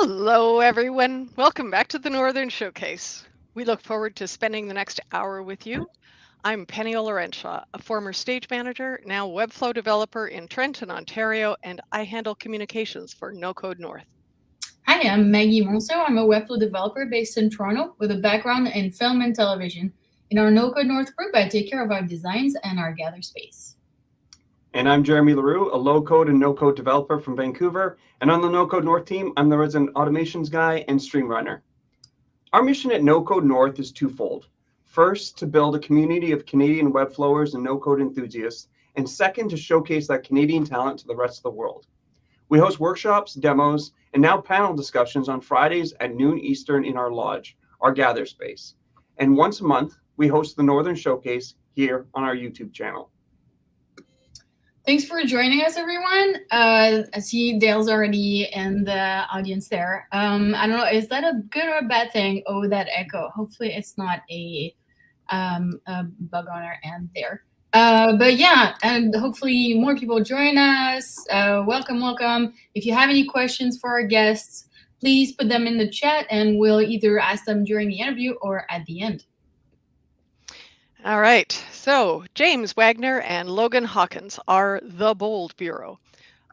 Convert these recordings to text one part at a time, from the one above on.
Hello, everyone. Welcome back to the Northern Showcase. We look forward to spending the next hour with you. I'm Penny Olorenshaw, a former stage manager, now Webflow developer in Trenton, Ontario, and I handle communications for No Code North. Hi, I'm Maggie Monso. I'm a Webflow developer based in Toronto with a background in film and television. In our No Code North group, I take care of our designs and our gather space. And I'm Jeremy LaRue, a low-code and no-code developer from Vancouver. And on the No Code North team, I'm the resident automations guy and stream runner. Our mission at No Code North is twofold. First, to build a community of Canadian Webflowers and no-code enthusiasts. And second, to showcase that Canadian talent to the rest of the world. We host workshops, demos, and now panel discussions on Fridays at noon Eastern in our lodge, our gather space. And once a month, we host the Northern Showcase here on our YouTube channel. Thanks for joining us, everyone. I see Dale's already in the audience there. I don't know, is that a good or a bad thing? Oh, that echo. Hopefully it's not a bug on our end there. But yeah, and hopefully more people join us. Welcome. If you have any questions for our guests, please put them in the chat and we'll either ask them during the interview or at the end. All right, so James Wagner and Logan Hawkins are the Bold Bureau,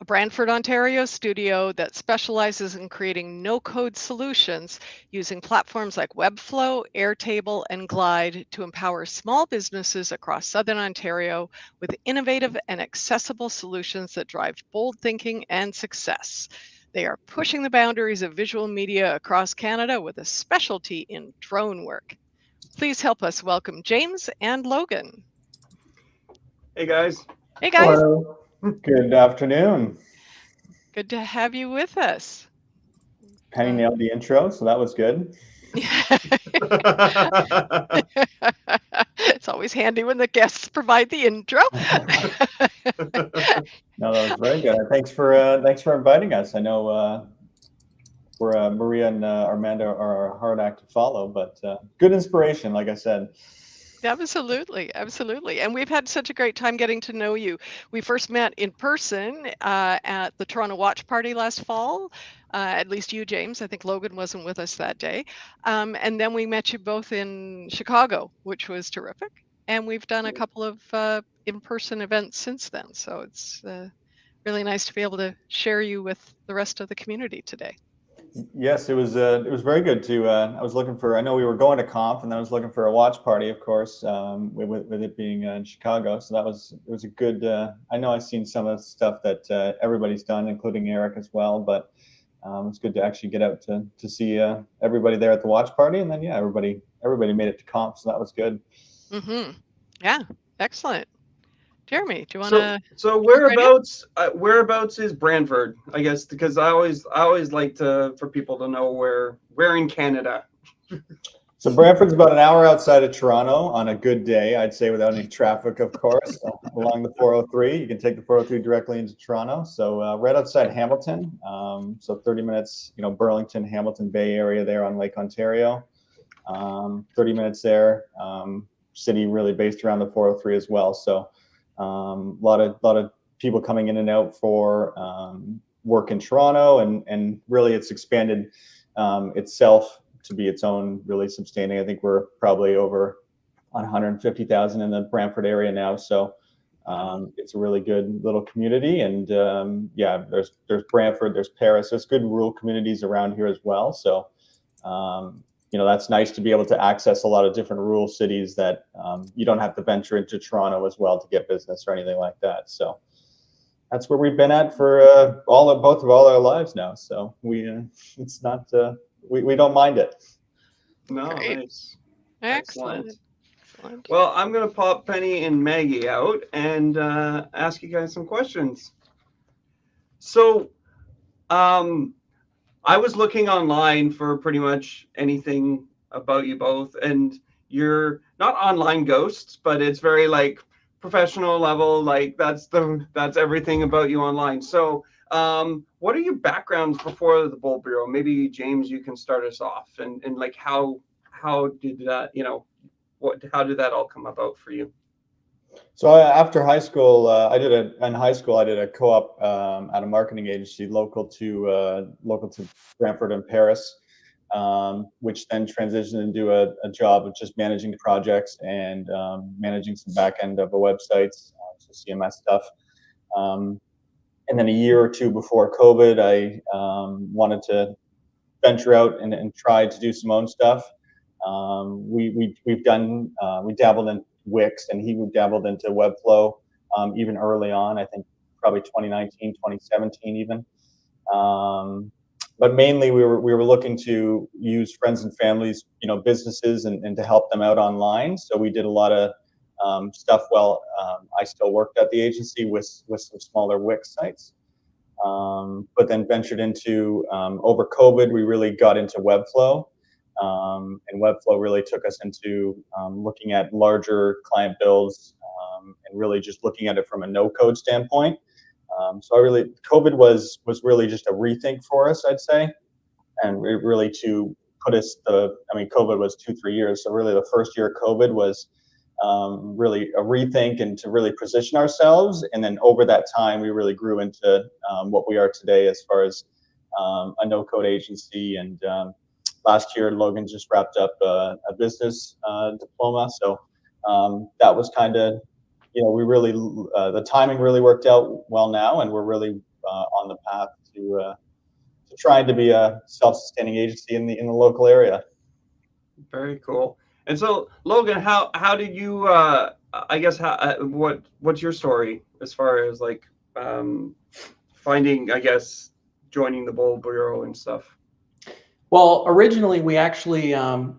a Brantford, Ontario studio that specializes in creating no-code solutions using platforms like Webflow, Airtable, and Glide to empower small businesses across Southern Ontario with innovative and accessible solutions that drive bold thinking and success. They are pushing the boundaries of visual media across Canada with a specialty in drone work. Please help us welcome James and Logan. Hey, guys. Hey, guys. Hello. Good afternoon. Good to have you with us. Penny nailed the intro, so that was good. It's always handy when the guests provide the intro. No, that was very good. Thanks for inviting us. I know Maria and Armando are a hard act to follow, but good inspiration, like I said. Absolutely. And we've had such a great time getting to know you. We first met in person at the Toronto Watch Party last fall, at least you, James. I think Logan wasn't with us that day. And then we met you both in Chicago, which was terrific. And we've done a couple of in-person events since then. So it's really nice to be able to share you with the rest of the community today. Yes, it was very good too. I was looking for, I know we were going to Conf, and then I was looking for a watch party, of course, with it being in Chicago. So it was a good, I know I've seen some of the stuff that everybody's done, including Eric as well, but it's good to actually get out to see everybody there at the watch party. And then, yeah, everybody made it to Conf, so that was good. Mm-hmm. Yeah, excellent. Jeremy, do you want to? So whereabouts is Brantford? I guess because I always like for people to know where in Canada. So Brantford's about an hour outside of Toronto on a good day, I'd say, without any traffic, of course, along the 403. You can take the 403 directly into Toronto. So right outside Hamilton. So 30 minutes, Burlington, Hamilton Bay area there on Lake Ontario. 30 minutes there. City really based around the 403 as well. So a lot of people coming in and out for work in Toronto, and really it's expanded itself to be its own really sustaining. I think we're probably over 150,000 in the Brantford area now. So it's a really good little community. And yeah, there's Brantford, there's Paris, there's good rural communities around here as well. So that's nice to be able to access a lot of different rural cities that you don't have to venture into Toronto as well to get business or anything like that. So that's where we've been at for both of all our lives now. So we don't mind it. No, Great. nice. Excellent. Well, I'm going to pop Penny and Maggie out and ask you guys some questions. So, I was looking online for pretty much anything about you both, and you're not online ghosts, but it's very like professional level. Like that's everything about you online. So, what are your backgrounds before the Bold Bureau? Maybe James, you can start us off, and like how did that how did that all come about for you? So after high school, in high school I did a co-op at a marketing agency local to Brantford and Paris, which then transitioned into a job of just managing the projects and managing some back end of the websites, so CMS stuff. And then a year or two before COVID, I wanted to venture out and try to do some own stuff. We dabbled in Wix, and he dabbled into Webflow even early on. I think probably 2019, 2017 even. But mainly we were looking to use friends and families, businesses, and to help them out online. So we did a lot of stuff while I still worked at the agency with some smaller Wix sites. But then ventured into, over COVID, we really got into Webflow. And Webflow really took us into looking at larger client bills and really just looking at it from a no-code standpoint. So COVID was really just a rethink for us, I'd say, and really to put us COVID was 2-3 years, so really the first year of COVID was really a rethink and to really position ourselves. And then over that time, we really grew into what we are today as far as a no-code agency. And last year, Logan just wrapped up a business diploma. So that was kind of, we really, the timing really worked out well now, and we're really on the path to trying to be a self-sustaining agency in the local area. Very cool. And so, Logan, how did you? I guess what's your story as far as like finding, I guess, joining the Bold Bureau and stuff? Well, originally we actually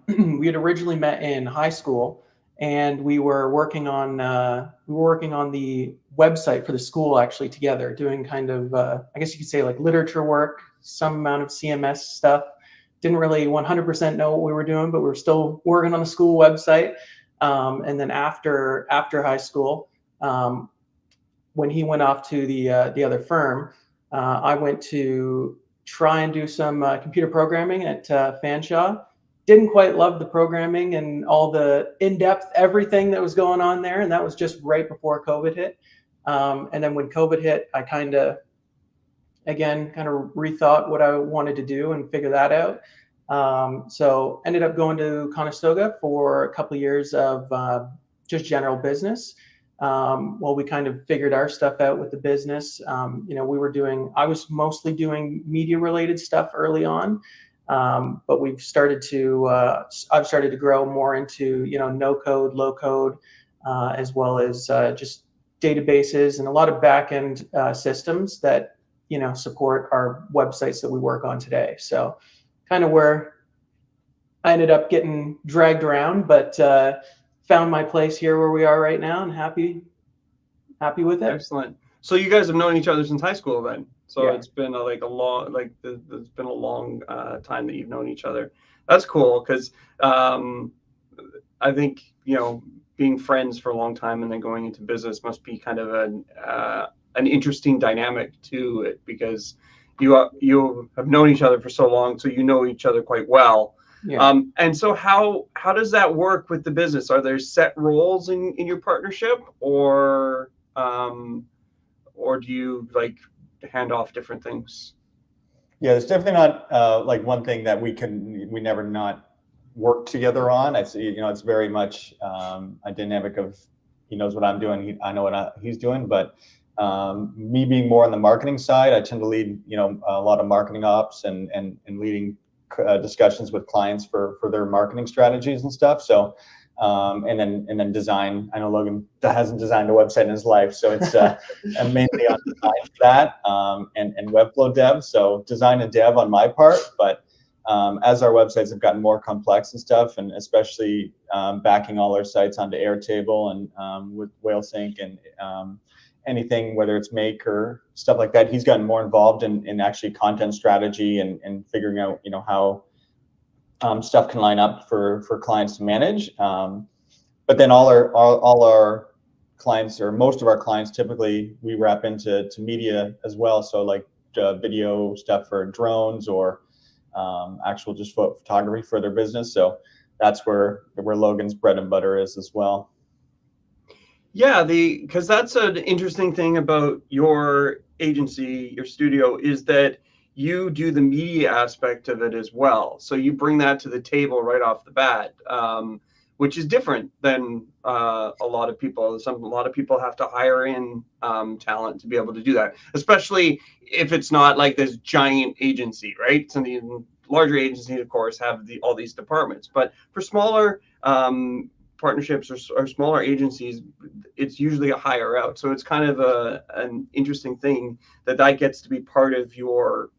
we had originally met in high school, and we were working on the website for the school actually together, doing kind of I guess you could say like literature work, some amount of CMS stuff. Didn't really 100% know what we were doing, but we were still working on the school website. And then after high school, when he went off to the other firm, I went to try and do some computer programming at Fanshawe. Didn't quite love the programming and all the in-depth everything that was going on there, and that was just right before COVID hit. And then when COVID hit, I kind of rethought what I wanted to do and figure that out. So ended up going to Conestoga for a couple of years of just general business. While we kind of figured our stuff out with the business, I was mostly doing media related stuff early on. But I've started to grow more into, no code, low code, as well as just databases and a lot of back end systems that support our websites that we work on today. So kind of where I ended up getting dragged around, but found my place here where we are right now, and happy with it. Excellent. So you guys have known each other since high school then. So Yeah. It's been it's been a long time that you've known each other. That's cool because I think being friends for a long time and then going into business must be kind of an interesting dynamic to it, because you have known each other for so long, so you know each other quite well. Yeah. And so how does that work with the business? Are there set roles in your partnership, or do you like hand off different things? Yeah, there's definitely not like one thing that we never not work together on. It's very much a dynamic of he knows what I'm doing, I know what he's doing. But me being more on the marketing side, I tend to lead a lot of marketing ops and leading discussions with clients for their marketing strategies and stuff. So and then design. I know Logan hasn't designed a website in his life, so it's mainly on design for that and Webflow dev. So design and dev on my part, but as our websites have gotten more complex and stuff, and especially backing all our sites onto Airtable and with WhaleSync and anything, whether it's Make or stuff like that, he's gotten more involved in actually content strategy and figuring out how stuff can line up for clients to manage. But then all our clients, or most of our clients, typically we wrap into media as well. So like video stuff for drones or actual just photography for their business. So that's where Logan's bread and butter is as well. Yeah, because that's an interesting thing about your agency, your studio, is that you do the media aspect of it as well. So you bring that to the table right off the bat, which is different than a lot of people. A lot of people have to hire in talent to be able to do that, especially if it's not like this giant agency, right? Some of the larger agencies, of course, have all these departments, but for smaller partnerships or smaller agencies, it's usually a hire out. So it's kind of an interesting thing that gets to be part of your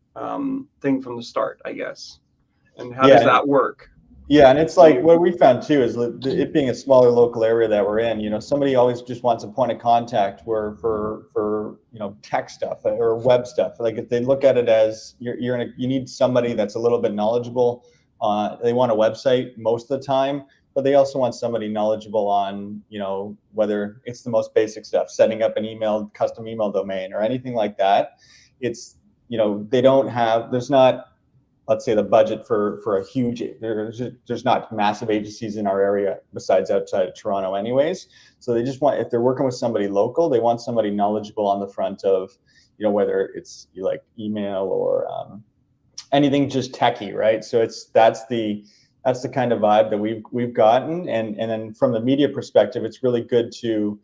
thing from the start, I guess. And how does that work? Yeah, and it's like what we found too is it being a smaller local area that we're in. You know, somebody always just wants a point of contact where for tech stuff or web stuff. Like if they look at it as you need somebody that's a little bit knowledgeable. They want a website most of the time, but they also want somebody knowledgeable on whether it's the most basic stuff, setting up an custom email domain or anything like that. It's there's not, let's say, the budget for a huge, there's not massive agencies in our area besides outside of Toronto anyways. So they just want, if they're working with somebody local, they want somebody knowledgeable on the front of, whether it's like email or anything just techie, right? So that's the kind of vibe that we've gotten. And then from the media perspective, it's really good to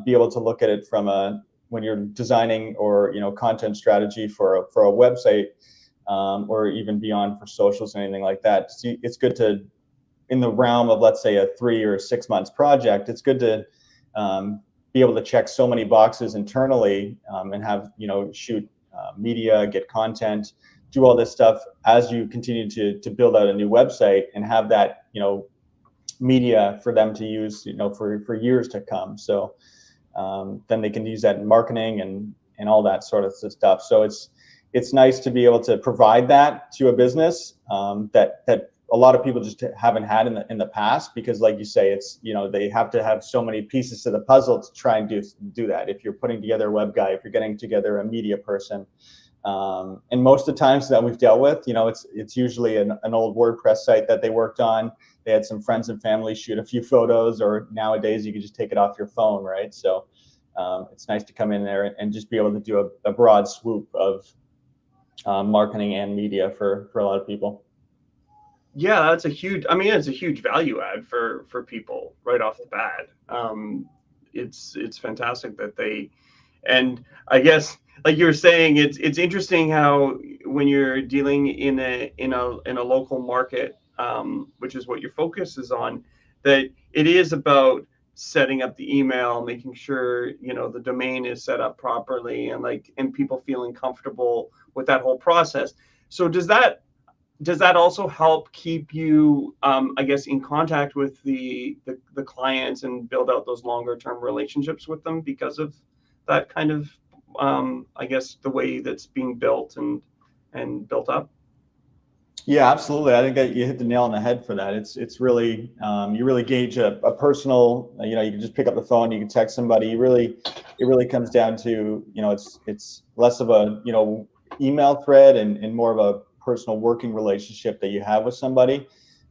be able to look at it from when you're designing or content strategy for a website, or even beyond for socials and anything like that. It's good to, in the realm of, let's say, a 3 or 6 months project, it's good to be able to check so many boxes internally, and have, shoot media, get content, do all this stuff as you continue to build out a new website and have that, media for them to use, for years to come. So then they can use that in marketing and all that sort of stuff. So it's nice to be able to provide that to a business that a lot of people just haven't had in the past, because like you say, it's, they have to have so many pieces to the puzzle to try and do that. If you're putting together a web guy, if you're getting together a media person, and most of the times that we've dealt with, it's usually an old WordPress site that they worked on. They had some friends and family shoot a few photos, or nowadays you can just take it off your phone, right? So it's nice to come in there and just be able to do a broad swoop of marketing and media for a lot of people. Yeah, it's a huge value add for people right off the bat. It's fantastic that and I guess, like you were saying, it's interesting how when you're dealing in a local market, which is what your focus is on, that it is about setting up the email, making sure the domain is set up properly, and people feeling comfortable with that whole process. So does that also help keep you, I guess, in contact with the clients and build out those longer term relationships with them because of that kind of, I guess, the way that's being built and built up? Yeah, absolutely. I think that you hit the nail on the head for that. It's really, you really gauge a personal, you can just pick up the phone, you can text somebody. It really comes down to, it's less of a, email thread and more of a personal working relationship that you have with somebody.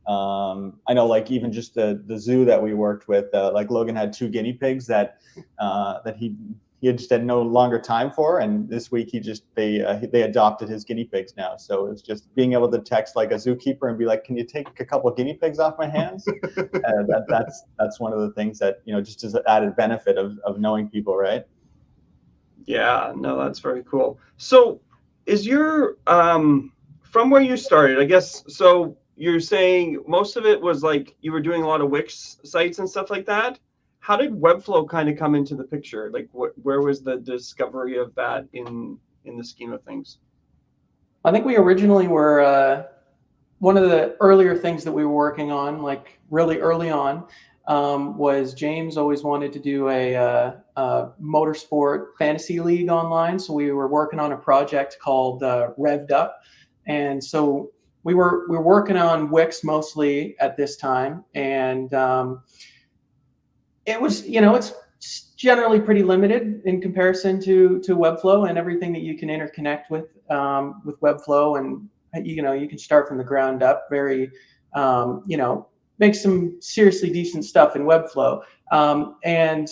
I know, like, even just the zoo that we worked with, like Logan had 2 guinea pigs that he just had no longer time for, and this week they adopted his guinea pigs now. So it's just being able to text like a zookeeper and be like, can you take a couple of guinea pigs off my hands? That's one of the things that, just as an added benefit of knowing people, right? Yeah, no, that's very cool. So is your from where you started, I guess, so you're saying most of it was like you were doing a lot of Wix sites and stuff like that. How did Webflow kind of come into the picture? Like, where was the discovery of that in the scheme of things? I think we originally were one of the earlier things that we were working on, like really early on, was James always wanted to do a motorsport fantasy league online. So we were working on a project called Revved Up, and so we were working on Wix mostly at this time, and it was, it's generally pretty limited in comparison to Webflow and everything that you can interconnect with Webflow, and you can start from the ground up. Very, make some seriously decent stuff in Webflow, and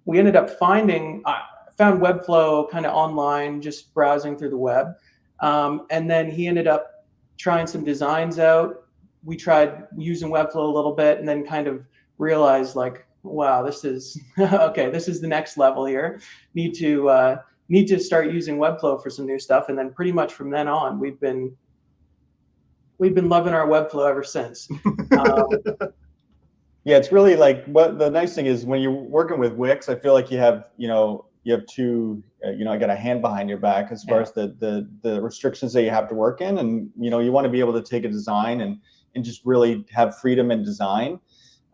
we ended up found Webflow kind of online, just browsing through the web. And then he ended up trying some designs out. We tried using Webflow a little bit, and then kind of realized like, wow, this is okay. This is the next level here. Need to start using Webflow for some new stuff. And then pretty much from then on, we've been loving our Webflow ever since. Yeah, it's really like, what the nice thing is when you're working with Wix, I feel like you have two, I got a hand behind your back as far as the restrictions that you have to work in, and you want to be able to take a design and just really have freedom in design,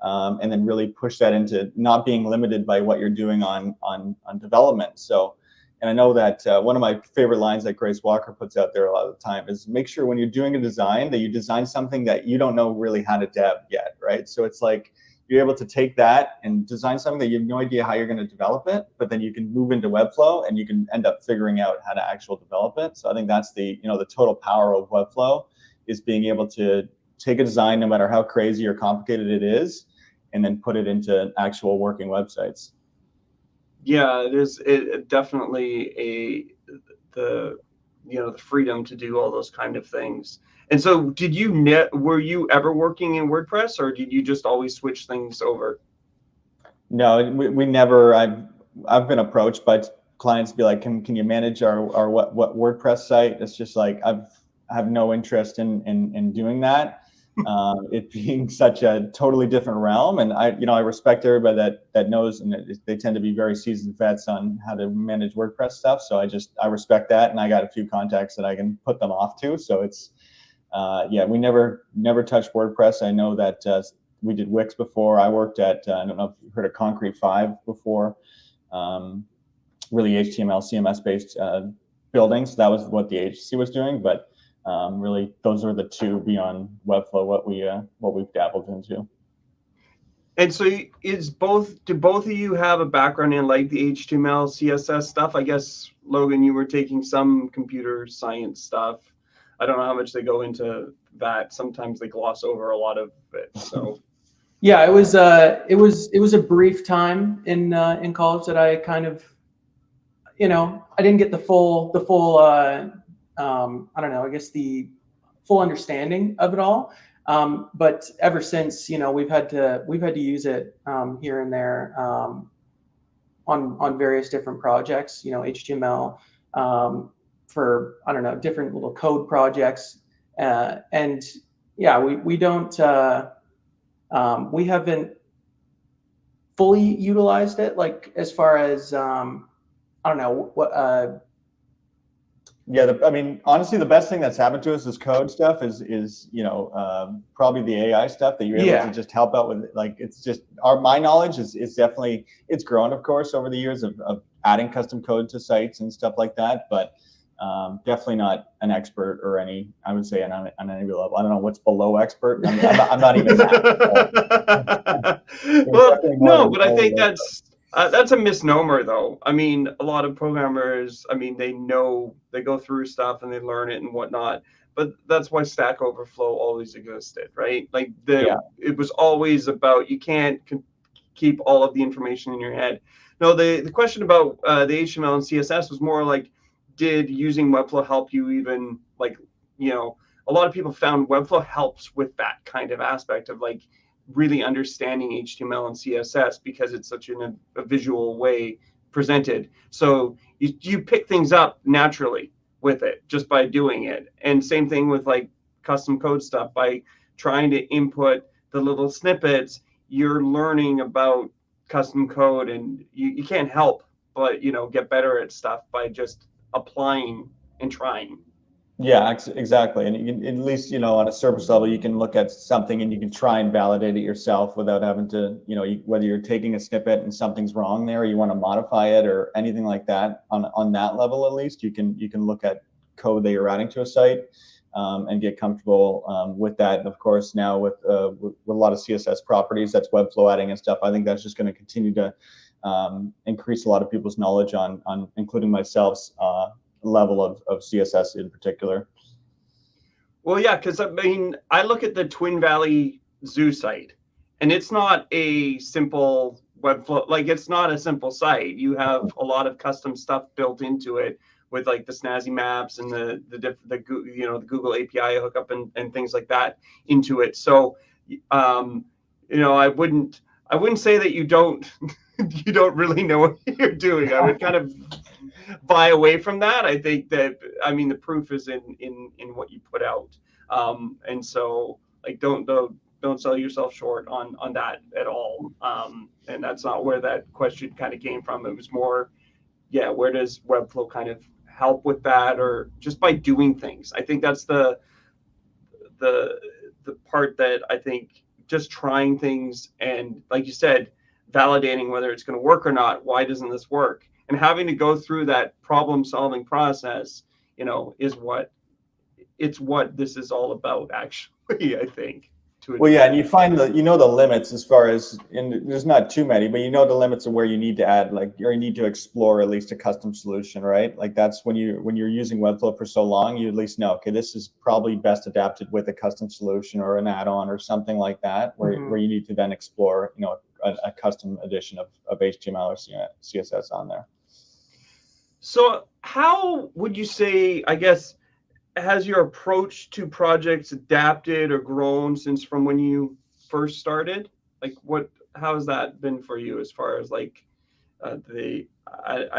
and then really push that into not being limited by what you're doing on development. So, and I know that one of my favorite lines that Grace Walker puts out there a lot of the time is, make sure when you're doing a design that you design something that you don't know really how to dev yet, right? So it's like, you're able to take that and design something that you have no idea how you're going to develop it, but then you can move into Webflow and you can end up figuring out how to actually develop it. So I think that's the total power of Webflow, is being able to take a design, no matter how crazy or complicated it is, and then put it into actual working websites. Yeah, there's definitely the freedom to do all those kind of things. And so, were you ever working in WordPress, or did you just always switch things over? No, we never. I've been approached by clients to be like, can you manage our what WordPress site? It's just like, I have no interest in doing that. It being such a totally different realm, and I respect everybody that knows, and they tend to be very seasoned vets on how to manage WordPress stuff. So I respect that, and I got a few contacts that I can put them off to. So it's we never touched WordPress. I know that we did Wix before. I worked at I don't know if you've heard of Concrete 5 before. Really HTML, CMS based buildings. That was what the agency was doing, but really those are the two beyond Webflow what we've dabbled into. And so do both of you have a background in like the HTML, CSS stuff? I guess, Logan, you were taking some computer science stuff. I don't know how much they go into that. Sometimes they gloss over a lot of it. So yeah, it was a brief time in college that I kind of, I didn't get the full I don't know, I guess the full understanding of it all. But ever since, we've had to use it here and there on various different projects, HTML for, I don't know, different little code projects. And yeah, we don't, we haven't fully utilized it, like as far as, I don't know what, yeah, I mean, honestly, the best thing that's happened to us is code stuff is probably the AI stuff that you're able to just help out with. Like, it's just my knowledge is definitely, it's grown, of course, over the years of adding custom code to sites and stuff like that. But definitely not an expert or I would say on any level. I don't know what's below expert. I'm not even that. Well, no, but I think that's a misnomer, though. I mean, a lot of programmers, they go through stuff and they learn it and whatnot. But that's why Stack Overflow always existed, right? Like it was always about, you can't keep all of the information in your head. No, the question about the HTML and CSS was more like, did using Webflow help you even, like, a lot of people found Webflow helps with that kind of aspect of like really understanding HTML and CSS because it's such a visual way presented. So you pick things up naturally with it just by doing it. And same thing with like custom code stuff. By trying to input the little snippets, you're learning about custom code, and you can't help but get better at stuff by just applying and trying. Yeah, exactly. And you can, at least, on a surface level, you can look at something and you can try and validate it yourself without having to, whether you're taking a snippet and something's wrong there, or you want to modify it or anything like that. On that level, at least, you can look at code that you're adding to a site and get comfortable with that. And of course, now with a lot of CSS properties, that's Webflow adding and stuff. I think that's just going to continue to increase a lot of people's knowledge on including myself's level of CSS in particular. Well, yeah, because I look at the Twin Valley Zoo site, and it's not a simple Webflow, like it's not a simple site. You have a lot of custom stuff built into it with like the snazzy maps and the Google API hookup and things like that into it. So I wouldn't say that you don't you don't really know what you're doing. I would kind of buy away from that. I think that the proof is in what you put out. And so like don't sell yourself short on that at all. And that's not where that question kind of came from. It was more, where does Webflow kind of help with that, or just by doing things? I think that's the part that I think just trying things and, like you said, validating whether it's going to work or not. Why doesn't this work? And having to go through that problem solving process, is what this is all about, actually, I think. Well, yeah, and you find the limits as far as, and there's not too many, but the limits of where you need to add, or you need to explore at least a custom solution, right? Like that's when you're using Webflow for so long, you at least know, okay, this is probably best adapted with a custom solution or an add-on or something like that, where you need to then explore, a custom edition of HTML or CSS on there. So how would you say, I guess, has your approach to projects adapted or grown since from when you first started? Like how has that been for you as far as like I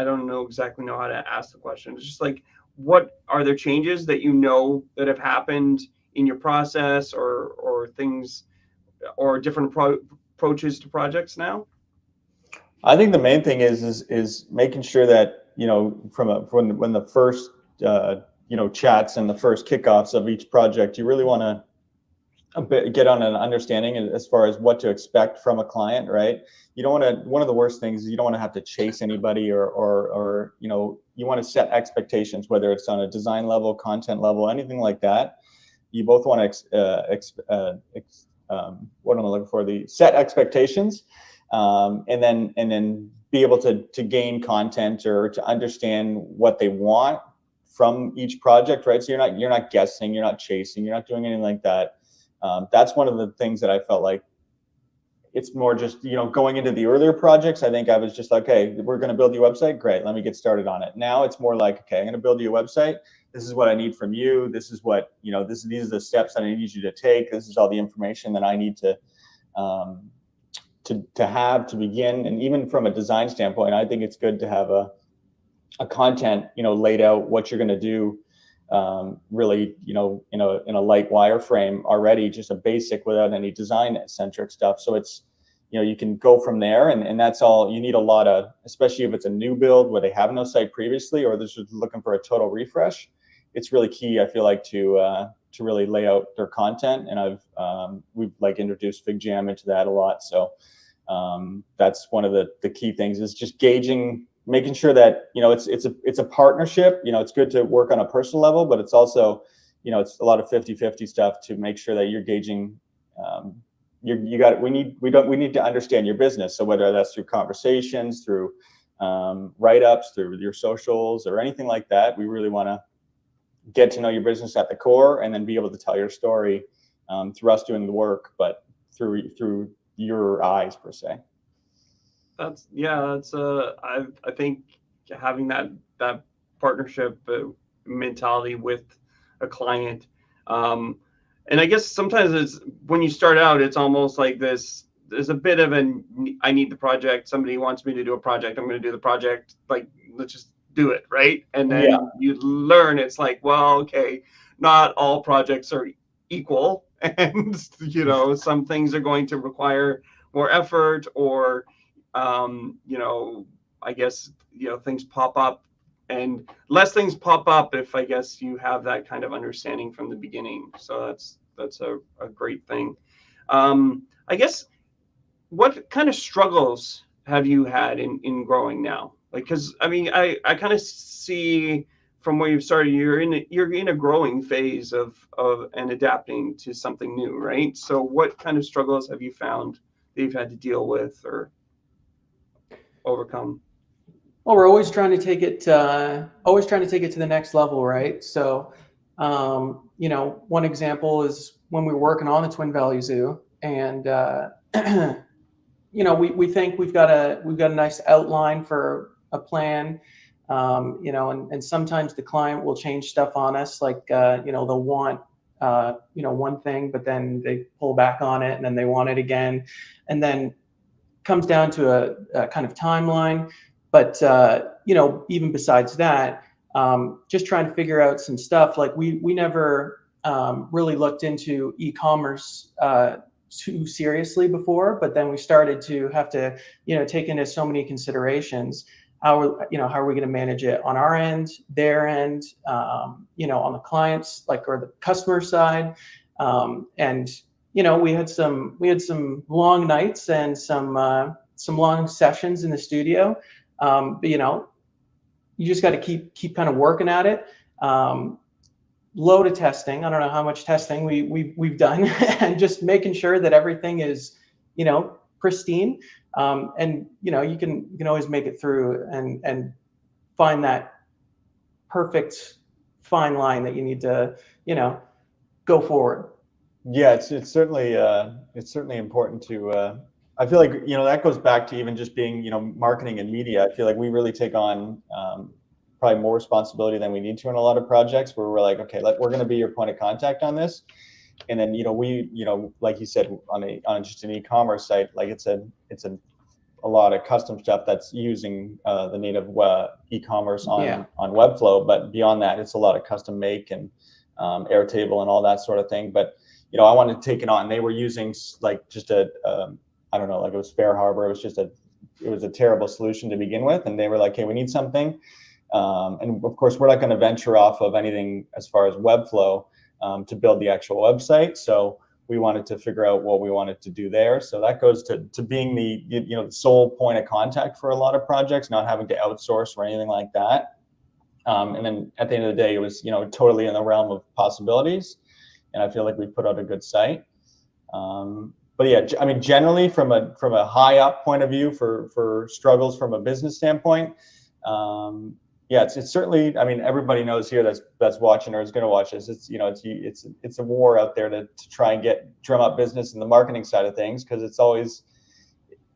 don't exactly know how to ask the question. It's just like, what are there changes that that have happened in your process or things or different approaches to projects now? I think the main thing is making sure that, from when the first chats and the first kickoffs of each project, you really want to get on an understanding as far as what to expect from a client, right? You don't want to, one of the worst things is you don't want to have to chase anybody or you want to set expectations, whether it's on a design level, content level, anything like that. You both want to what am I looking for? The set expectations, and then be able to gain content or to understand what they want from each project, right? So you're not guessing, you're not chasing, you're not doing anything like that. That's one of the things that I felt like it's more just, going into the earlier projects, I think I was just like, hey, we're going to build you a website. Great. Let me get started on it. Now it's more like, okay, I'm going to build you a website. This is what I need from you. This is what, these are the steps that I need you to take. This is all the information that I need to have to begin. And even from a design standpoint, I think it's good to have a content, laid out what you're going to do, really, in a light wireframe already, just a basic without any design centric stuff. So it's, you can go from there, and that's all you need. A lot of, especially if it's a new build where they have no site previously, or they're just looking for a total refresh. It's really key, I feel like, to really lay out their content. And we've like introduced FigJam into that a lot. So that's one of the key things, is just gauging, making sure that it's a partnership. It's good to work on a personal level, but it's also it's a lot of 50-50 stuff to make sure that you're gauging. We need to understand your business. So whether that's through conversations, through write-ups, through your socials, or anything like that, we really want to get to know your business at the core, and then be able to tell your story through us doing the work, but through your eyes per se. I think having that partnership mentality with a client, and I guess sometimes it's, when you start out, it's almost like there's a bit of I need the project, somebody wants me to do a project, I'm going to do the project, like, let's just do it, right? And then you learn, it's like, well, okay, not all projects are equal, and some things are going to require more effort, or I guess, things pop up, and less things pop up if, I guess, you have that kind of understanding from the beginning. So that's a great thing. I guess, what kind of struggles have you had in growing now? Like, because I kind of see from where you've started, you're in a growing phase of and adapting to something new, right? So what kind of struggles have you found that you've had to deal with or overcome? Well, we're always trying to take it to the next level, right? So, one example is when we were working on the Twin Valley Zoo, and we think we've got a nice outline for a plan. And sometimes the client will change stuff on us, like they'll want one thing, but then they pull back on it, and then they want it again, and then comes down to a kind of timeline. But even besides that, just trying to figure out some stuff. Like we never really looked into e-commerce too seriously before, but then we started to have to take into so many considerations. How are we going to manage it on our end, their end, on the clients, or the customer side, and we had some long nights and some long sessions in the studio, but you just got to keep kind of working at it. Load of testing. I don't know how much testing we've done, and just making sure that everything is pristine. And you can always make it through and find that perfect fine line that you need to go forward. Yeah, it's certainly important to. I feel like that goes back to even just being marketing and media. I feel like we really take on probably more responsibility than we need to in a lot of projects, where we're like, okay, we're going to be your point of contact on this. And then we like you said, on just an e-commerce site, like it's a lot of custom stuff that's using the native e-commerce on Webflow, but beyond that, it's a lot of custom make and Airtable and all that sort of thing. But I wanted to take it on. They were using just a I don't know, it was Fair Harbor. It was a terrible solution to begin with, and they were like, hey, we need something. And of course, we're not going to venture off of anything as far as Webflow to build the actual website. So we wanted to figure out what we wanted to do there. So that goes to being the sole point of contact for a lot of projects, not having to outsource or anything like that. And then at the end of the day, it was totally in the realm of possibilities, and I feel like we put out a good site. But yeah, I mean, generally from a high up point of view for struggles from a business standpoint, it's certainly. I mean, everybody knows here that's watching or is going to watch this. It's a war out there to try and drum up business in the marketing side of things, because it's always,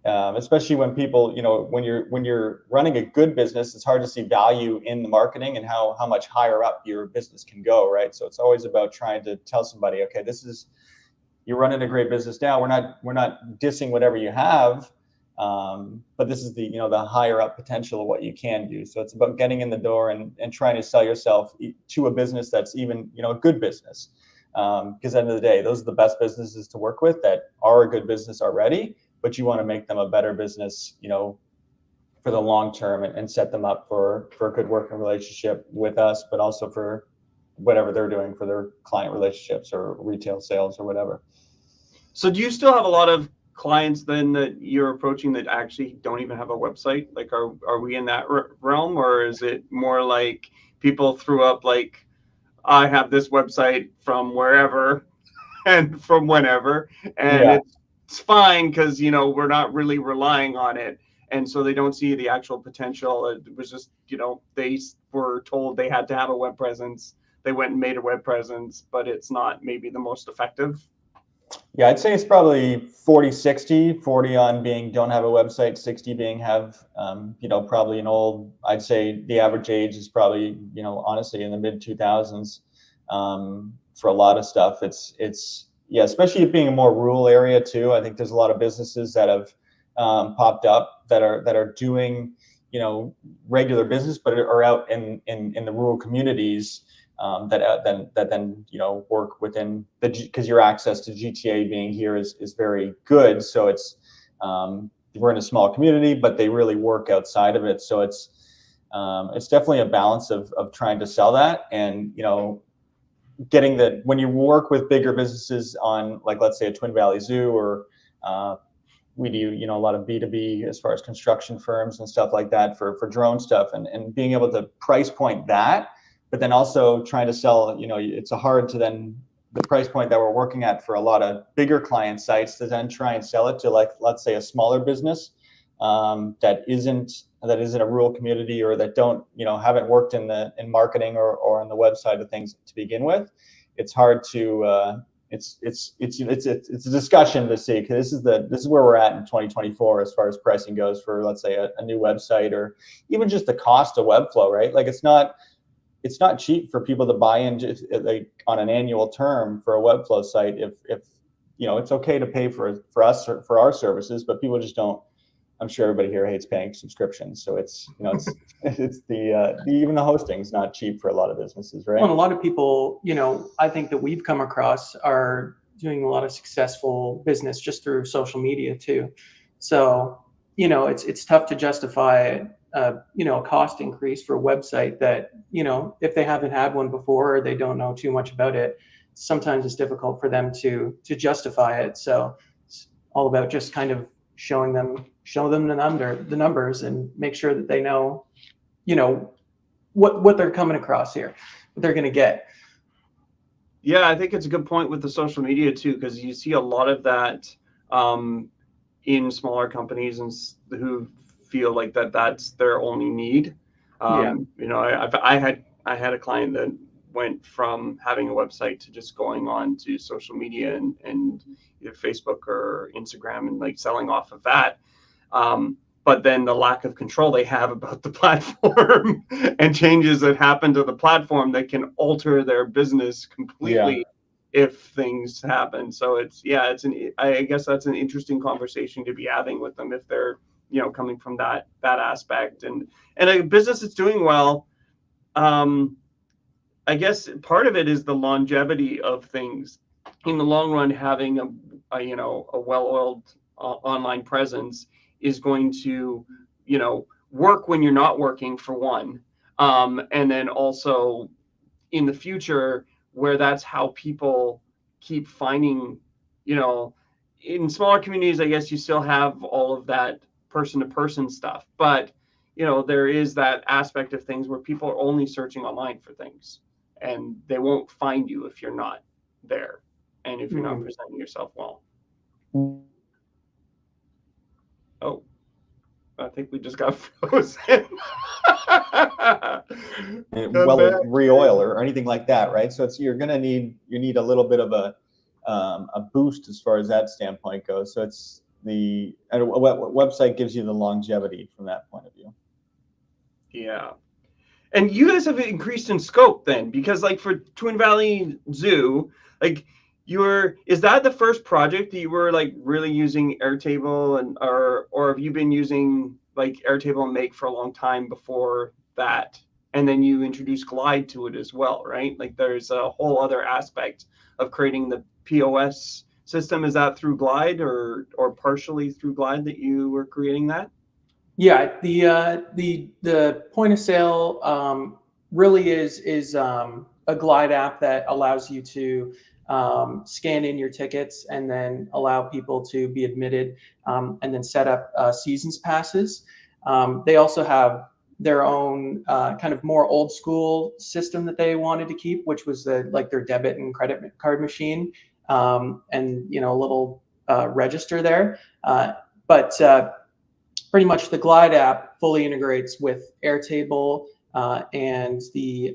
especially when people, when you're running a good business, it's hard to see value in the marketing and how much higher up your business can go, right? So it's always about trying to tell somebody, okay, you're running a great business now. We're not dissing whatever you have. But this is the higher up potential of what you can do. So it's about getting in the door and trying to sell yourself to a business that's even, a good business. Because at the end of the day, those are the best businesses to work with that are a good business already, but you want to make them a better business, for the long term, and set them up for a good working relationship with us, but also for whatever they're doing for their client relationships or retail sales or whatever. So do you still have a lot of clients then that you're approaching that actually don't even have a website? Like, are we in that realm, or is it more like people threw up like, I have this website from wherever and from whenever, and it's fine because we're not really relying on it, and so they don't see the actual potential. It was just they were told they had to have a web presence. They went and made a web presence, but it's not maybe the most effective. Yeah, I'd say it's probably 40-60, 40 on being don't have a website, 60 being have, probably I'd say the average age is probably, honestly in the mid 2000s for a lot of stuff. It's especially it being a more rural area too. I think there's a lot of businesses that have popped up that are doing, regular business, but are out in the rural communities. That then work within because your access to GTA being here is very good. So it's we're in a small community, but they really work outside of it. So it's definitely a balance of trying to sell that, and getting that when you work with bigger businesses on, like, let's say a Twin Valley Zoo, or we do a lot of B2B as far as construction firms and stuff like that for drone stuff, and being able to price point that. But then also trying to sell, it's hard to then the price point that we're working at for a lot of bigger client sites to then try and sell it to, like, let's say a smaller business that isn't a rural community, or that haven't worked in marketing or on the website of things to begin with. It's hard to it's a discussion to see, because this is where we're at in 2024 as far as pricing goes for, let's say, a new website, or even just the cost of Webflow, right? Like it's not cheap for people to buy in just like on an annual term for a Webflow site. If it's okay to pay for us or for our services, but people just don't. I'm sure everybody here hates paying subscriptions, so it's even the hosting's not cheap for a lot of businesses, right? Well, and a lot of people, I think that we've come across are doing a lot of successful business just through social media too. So, it's tough to justify a cost increase for a website that, if they haven't had one before or they don't know too much about it, sometimes it's difficult for them to justify it. So it's all about just kind of show them the numbers and make sure that they know, what they're coming across here, what they're going to get. Yeah, I think it's a good point with the social media too, because you see a lot of that in smaller companies and who feel like that's their only need. I had a client that went from having a website to just going on to social media and either Facebook or Instagram and like selling off of that. But then the lack of control they have about the platform and changes that happen to the platform that can alter their business completely if things happen. So I guess that's an interesting conversation to be having with them if they're, coming from that aspect, and a business that's doing well. I guess part of it is the longevity of things. In the long run, having a well-oiled online presence is going to, work when you're not working, for one. And then also in the future, where that's how people keep finding, in smaller communities, I guess you still have all of that person-to-person stuff. But, there is that aspect of things where people are only searching online for things, and they won't find you if you're not there and if you're not presenting yourself well. Oh, I think we just got frozen. Well, re-oil or anything like that, right? So you need a little bit of a boost as far as that standpoint goes. So it's a website gives you the longevity from that point of view. Yeah. And you guys have increased in scope then, because like for Twin Valley Zoo, like is that the first project that you were like really using Airtable or have you been using like Airtable and Make for a long time before that? And then you introduced Glide to it as well, right? Like there's a whole other aspect of creating the POS system. Is that through Glide or partially through Glide that you were creating that? Yeah, the point of sale really is a Glide app that allows you to scan in your tickets and then allow people to be admitted and then set up seasons passes. They also have their own kind of more old school system that they wanted to keep, which was their debit and credit card machine and a little register there. But pretty much the Glide app fully integrates with Airtable and the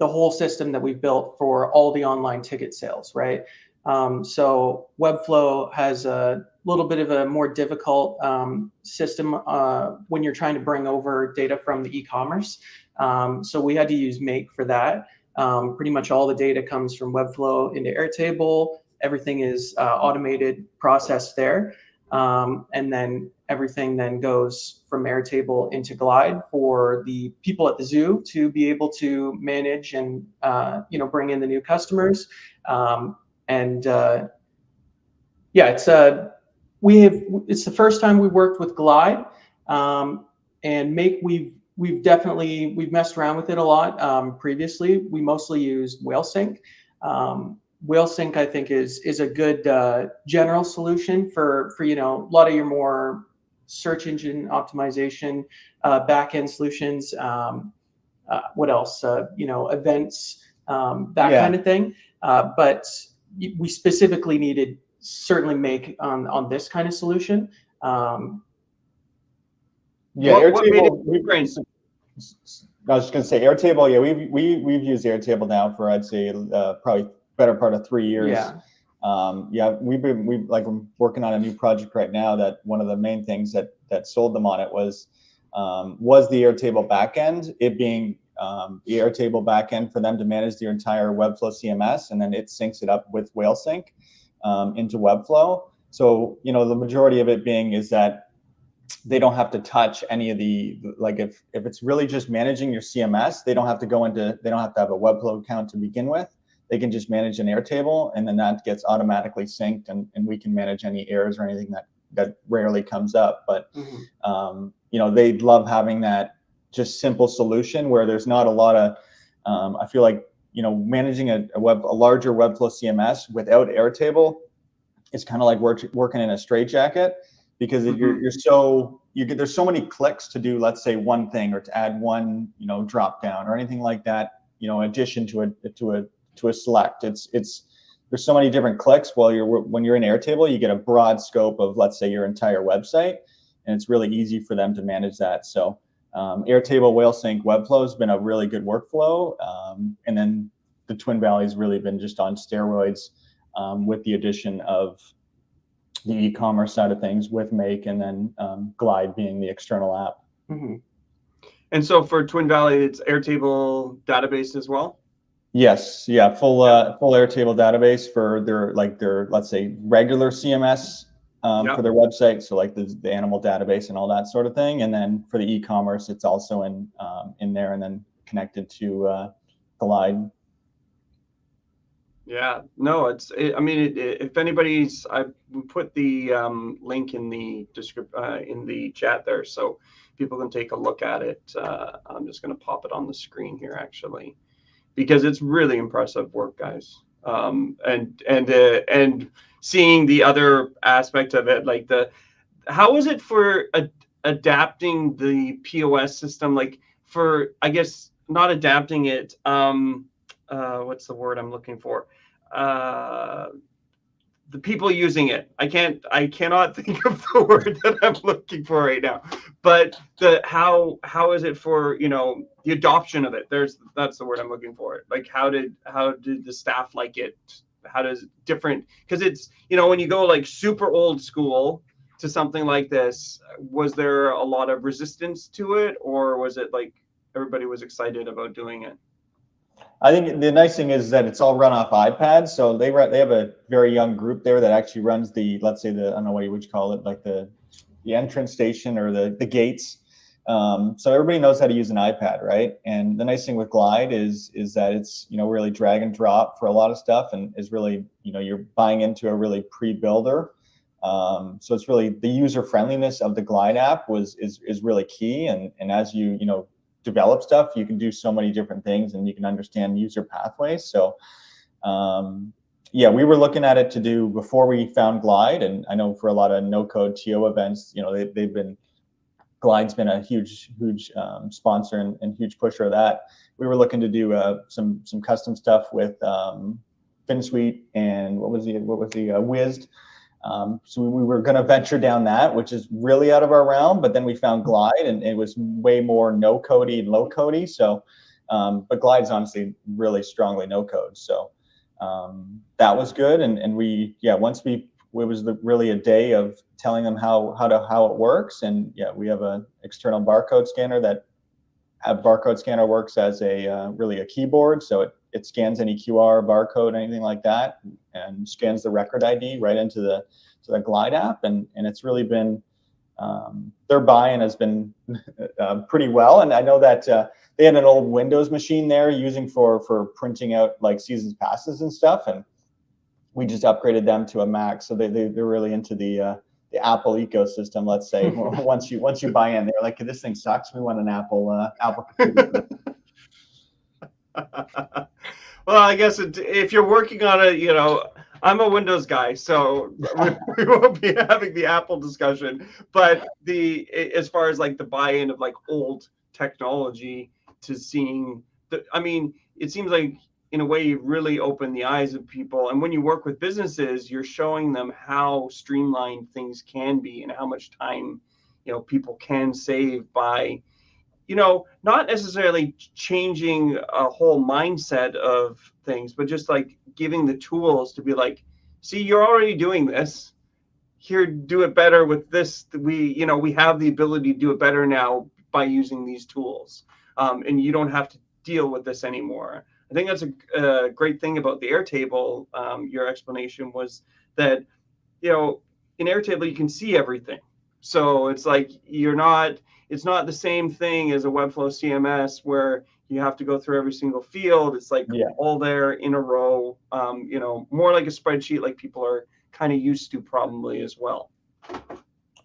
whole system that we've built for all the online ticket sales, right? So Webflow has a little bit of a more difficult system when you're trying to bring over data from the e-commerce. So we had to use Make for that. Pretty much all the data comes from Webflow into Airtable. Everything is automated, processed there. And then everything then goes from Airtable into Glide for the people at the zoo to be able to manage and bring in the new customers. It's the first time we worked with Glide, and Make we've messed around with it a lot. Previously, we mostly used WhaleSync. WhaleSync, I think, is a good general solution for a lot of your more search engine optimization backend solutions. What else? Events, kind of thing. But we specifically needed certainly Make on this kind of solution. Airtable. I was just going to say Airtable. Yeah, we've used Airtable now for I'd say probably better part of 3 years. Yeah. We've like working on a new project right now that one of the main things that sold them on it was the Airtable backend, it being the Airtable backend for them to manage their entire Webflow CMS, and then it syncs it up with WhaleSync into Webflow. So, you know, the majority of it being is that they don't have to touch any of the, like if it's really just managing your CMS, they don't have to have a Webflow account to begin with. They can just manage an Airtable, and then that gets automatically synced, and we can manage any errors or anything that rarely comes up. But you know, they love having that just simple solution where there's not a lot of I feel like, you know, managing a larger Webflow CMS without Airtable is kind of like working in a straitjacket, because there's so many clicks to do, let's say, one thing, or to add one, you know, drop down or anything like that, you know, addition to a select. There's so many different clicks. When you're in Airtable, you get a broad scope of, let's say, your entire website, and it's really easy for them to manage that. So Airtable, WhaleSync, Webflow has been a really good workflow, and then the Twin Valley's really been just on steroids with the addition of the e-commerce side of things with Make, and then Glide being the external app. And so for Twin Valley, it's Airtable database as well? Yes, yeah, full Airtable database for their let's say regular CMS for their website, so like the animal database and all that sort of thing, and then for the e-commerce, it's also in there, and then connected to Glide. Yeah, no, I mean, if anybody's, I put the link in the in the chat there, so people can take a look at it. I'm just going to pop it on the screen here, actually, because it's really impressive work, guys. And seeing the other aspect of it, like how is it for adapting the POS system? Like for, I guess, not adapting it. What's the word I'm looking for? The people using it. I cannot think of the word that I'm looking for right now. But how is it for, you know, the adoption of it? That's the word I'm looking for. Like how did the staff like it? How does different, because it's, you know, when you go like super old school to something like this, was there a lot of resistance to it, or was it like everybody was excited about doing it? I think the nice thing is that it's all run off iPads. So they have a very young group there that actually runs let's say I don't know what you would call it, like the entrance station or the gates. So everybody knows how to use an iPad, right? And the nice thing with Glide is that it's, you know, really drag and drop for a lot of stuff, and is really, you know, you're buying into a really pre-builder. So it's really the user friendliness of the Glide app is really key. And as you know, develop stuff, you can do so many different things, and you can understand user pathways. So yeah, we were looking at it to do before we found Glide, and I know for a lot of no-code TO events, you know, Glide's been a huge sponsor and huge pusher of that. We were looking to do some custom stuff with FinSuite and what was the Wizzed. So we were going to venture down that, which is really out of our realm, but then we found Glide, and it was way more no-codey and low-codey. So, but Glide's honestly really strongly no-code. So that was good. And it was really a day of telling them how it works. And yeah, we have an external barcode scanner barcode scanner works as really a keyboard. So it scans any QR barcode, anything like that, and scans the record ID right into the Glide app. And it's really been, their buy-in has been pretty well. And I know that they had an old Windows machine there using for printing out like seasons passes and stuff. And we just upgraded them to a Mac. So they're really into the Apple ecosystem, let's say. once you buy in, they're like, this thing sucks. We want an Apple computer. Well, I guess if you're working on it, you know, I'm a Windows guy, so we won't be having the Apple discussion. But as far as like the buy-in of like old technology to seeing I mean, it seems like in a way you've really opened the eyes of people. And when you work with businesses, you're showing them how streamlined things can be and how much time, you know, people can save by not necessarily changing a whole mindset of things, but just like giving the tools to be like, see, you're already doing this. Here, do it better with this. We have the ability to do it better now by using these tools, and you don't have to deal with this anymore. I think that's a great thing about the Airtable. Your explanation was that, in Airtable you can see everything. So it's like it's not the same thing as a Webflow CMS where you have to go through every single field. It's like all there in a row, more like a spreadsheet like people are kind of used to probably as well.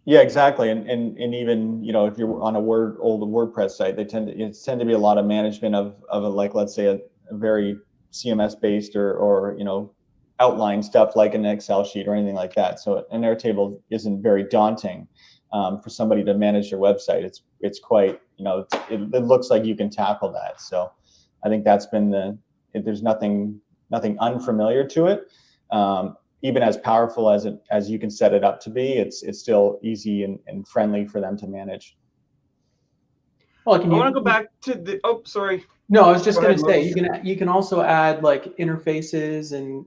Yeah, exactly. And even, if you're on old WordPress site, they tend to be a lot of management of like, let's say a very CMS based or outline stuff like an Excel sheet or anything like that. So an Airtable isn't very daunting for somebody to manage their website. It's quite, it looks like you can tackle that. So I think that's been there's nothing unfamiliar to it. Even as powerful as you can set it up to be, it's still easy and friendly for them to manage. Well, I want to go back to the. Oh, sorry. No, I was just going to say Logan. you can also add like interfaces and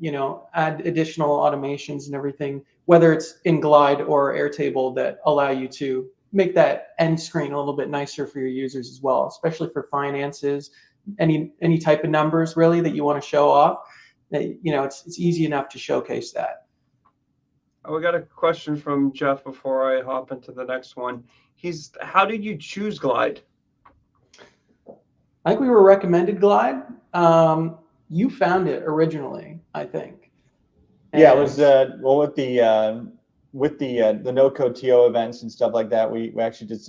add additional automations and everything, whether it's in Glide or Airtable, that allow you to make that end screen a little bit nicer for your users as well, especially for finances, any type of numbers really that you want to show off. It's easy enough to showcase that. Oh, we got a question from Jeff before I hop into the next one. How did you choose Glide? I think we were recommended Glide. You found it originally, I think. Yeah, it was with the no code TO events and stuff like that. We actually did